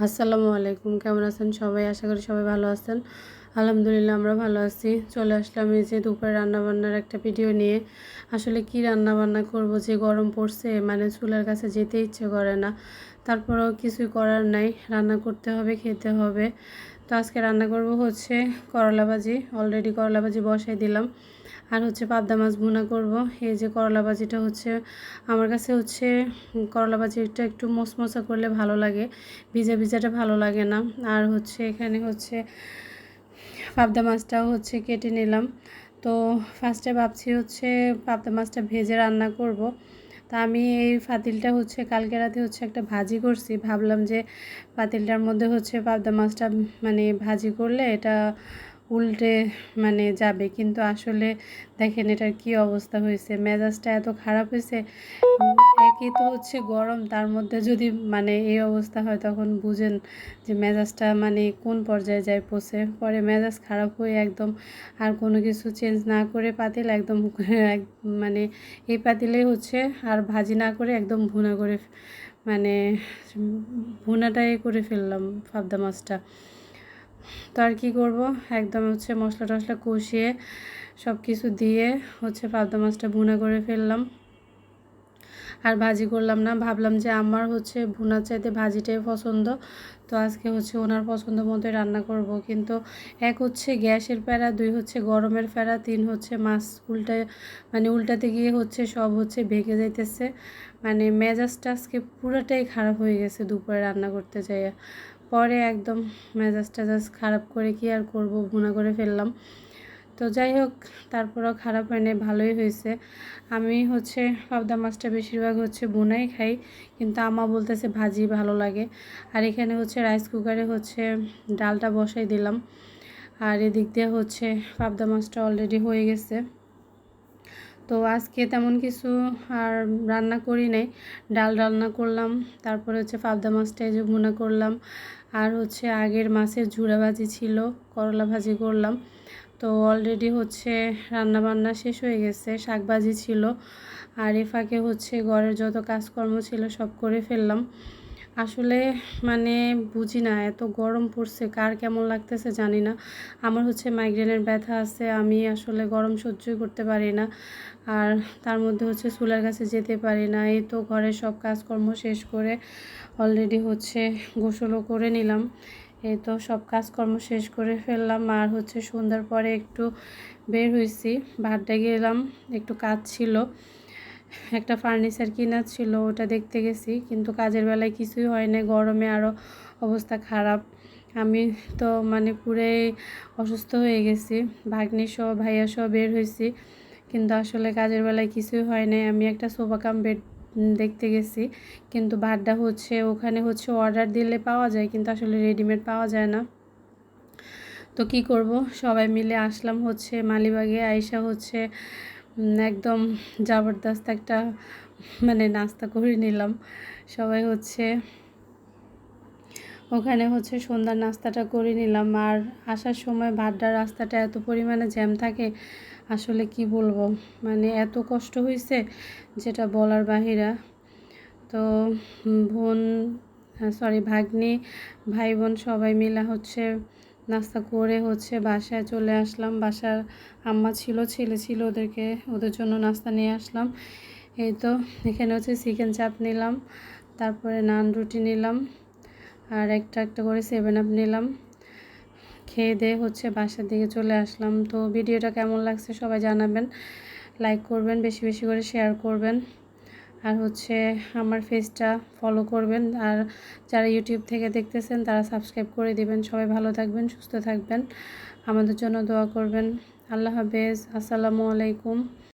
আসসালামু আলাইকুম, কেমন আছেন সবাই? আশা করি সবাই ভালো আছেন। আলহামদুলিল্লাহ আমরা ভালো আছি। চলে আসলাম এই যে দুপুরে রান্নাবান্নার একটা ভিডিও নিয়ে। আসলে কি রান্নাবান্না করব, যে গরম পড়ছে, মানে চুলার কাছে যেতে ইচ্ছে করে না। তারপরেও কিছুই করার নাই, রান্না করতে হবে, খেতে হবে। তো আজকে রান্না করব হচ্ছে করলা ভাজি। অলরেডি করলা ভাজি বসাই দিলাম। আর হচ্ছে পাবদা মাছ ভুনা করব। এই যে করলা ভাজিটা হচ্ছে আমার কাছে হচ্ছে করলা ভাজিটা একটু মশমশা করলে ভালো লাগে, ভিজা ভিজাটা ভালো লাগে না। আর হচ্ছে এখানে হচ্ছে পাবদা মাছটাও হচ্ছে কেটে নিলাম। তো ফার্স্টে ভাবছি হচ্ছে পাবদা মাছটা ভেজে রান্না করব। তা আমি এই পাতিলটা হচ্ছে কালকে রাতে হচ্ছে একটা ভাজি করছি, ভাবলাম যে পাতিলটার মধ্যে হচ্ছে পাবদা মাছটা মানে ভাজি করলে এটা উল্টে মানে যাবে, কিন্তু আসলে দেখেন এটার কি অবস্থা হয়েছে। মেজাজটা এত খারাপ হয়েছে। একই তো হচ্ছে গরম, তার মধ্যে যদি মানে এই অবস্থা হয় তখন বুঝেন যে মেজাজটা মানে কোন পর্যায়ে যায় পৌঁছে। পরে মেজাজ খারাপ হয়ে একদম আর কোনো কিছু চেঞ্জ না করে পাতিল একদম মানে এই পাতিলেই হচ্ছে আর ভাজি না করে একদম ভুনা করে মানে ভুনাটাই করে ফেললাম পাবদা মাছটা। তো আর কী করবো, একদম হচ্ছে মশলা টশলা কষিয়ে সব কিছু দিয়ে হচ্ছে পাবদা মাছটা ভুনা করে ফেললাম। আর ভাজি করলাম না, ভাবলাম যে আমার হচ্ছে ভুনার চাইতে ভাজিটাই পছন্দ। তো আজকে হচ্ছে ওনার পছন্দ মতোই রান্না করব। কিন্তু এক হচ্ছে গ্যাসের প্যারা, দুই হচ্ছে গরমের প্যারা, তিন হচ্ছে মাছ উল্টাতে গিয়ে হচ্ছে সব হচ্ছে ভেঙে যাইতেছে। মানে মেজাজটা আজকে পুরোটাই খারাপ হয়ে গেছে দুপুরে রান্না করতে যাই। পরে একদম মেজাজটা জাস্ট খারাপ করে কি আর করব, ভুনা করে ফেললাম। তো যাই হোক, তারপরও খারাপ হয়নি, ভালোই হয়েছে। আমি হচ্ছে পাবদা মাছটা বেশিরভাগ হচ্ছে বোনাই খাই, কিন্তু আমা বলতেছে ভাজি ভালো লাগে। আর এখানে হচ্ছে রাইস কুকারে হচ্ছে ডালটা বসাই দিলাম। আর এদিক দিয়ে হচ্ছে পাবদা মাছটা অলরেডি হয়ে গেছে। তো আজকে তেমন কিছু আর রান্না করি নাই, ডাল রান্না করলাম, তারপরে হচ্ছে পাবদা মাছটা এই যে ভুনা করলাম। আর হচ্ছে আগের মাছের ঝুড়া ভাজি ছিল, করলা ভাজি করলাম। তো অলরেডি হচ্ছে রান্না বান্না শেষ হয়ে গেছে, শাক ভাজি ছিল। আর এ ফাঁকে হচ্ছে ঘরের যত কাজকর্ম ছিল সব করে ফেললাম। আসলে মানে বুঝি না, এত গরম পড়ছে কার কেমন লাগতেছে জানি না। আমার হচ্ছে মাইগ্রেনের ব্যথা আছে, আমি আসলে গরম সহ্যই করতে পারি না। আর তার মধ্যে হচ্ছে চুলার কাছে যেতে পারি না। এই তো ঘরের সব কাজকর্ম শেষ করে অলরেডি হচ্ছে গোসলও করে নিলাম। এই তো সব কাজকর্ম শেষ করে ফেললাম। আর হচ্ছে সন্ধ্যার পরে একটু বের হয়েছি, বাড্ডা গেলাম, একটু কাজ ছিল, একটা ফার্নিচার কেনার ছিল, ওটা দেখতে গেছি। কিন্তু কাজের বেলায় কিছুই হয় না, গরমে আরও অবস্থা খারাপ। আমি তো মানে পুরাই অসুস্থ হয়ে গেছি। ভাগ্নি সহ ভাইয়া সহ বের হয়েছি, কিন্তু আসলে কাজের বেলায় কিছুই হয় নাই। আমি একটা সোফা কাম বেড দেখতে গেছি, কিন্তু বাড্ডা হচ্ছে ওখানে হচ্ছে অর্ডার দিলে পাওয়া যায়, কিন্তু আসলে রেডিমেড পাওয়া যায় না। তো কি করব, সবাই মিলে আসলাম হচ্ছে মালিবাগে। আইসা হচ্ছে একদম জবরদস্ত একটা মানে নাস্তা করে নিলাম। সবাই হচ্ছে ওখানে হচ্ছে সন্ধ্যার নাস্তাটা করে নিলাম। আর আসার সময় ভাড্ডার রাস্তাটা এত পরিমাণে জ্যাম থাকে, আসলে কি বলবো, মানে এত কষ্ট হয়েছে যেটা বলার বাহিরা। তো ভাগ্নি, ভাই বোন সবাই মিলে হচ্ছে নাস্তা করে হচ্ছে বাসায় চলে আসলাম। বাসার আম্মা ছিল, ছেলে ছিল, ওদের জন্য নাস্তা নিয়ে আসলাম। এই তো এখানে হচ্ছে চিকেন চাপ নিলাম, তারপরে নান রুটি নিলাম, আর একটা একটা করে 7 আপ নিলাম। খেয়ে দিয়ে হচ্ছে বাসার দিকে চলে আসলাম। তো ভিডিওটা কেমন লাগছে সবাই জানাবেন, লাইক করবেন, বেশি বেশি করে শেয়ার করবেন। আর হচ্ছে আমার পেজটা ফলো করবেন। আর যারা ইউটিউব থেকে দেখতেছেন তারা সাবস্ক্রাইব করে দিবেন। সবাই ভালো থাকবেন, সুস্থ থাকবেন, আমাদের জন্য দোয়া করবেন। আল্লাহ হাফেজ, আসসালামু আলাইকুম।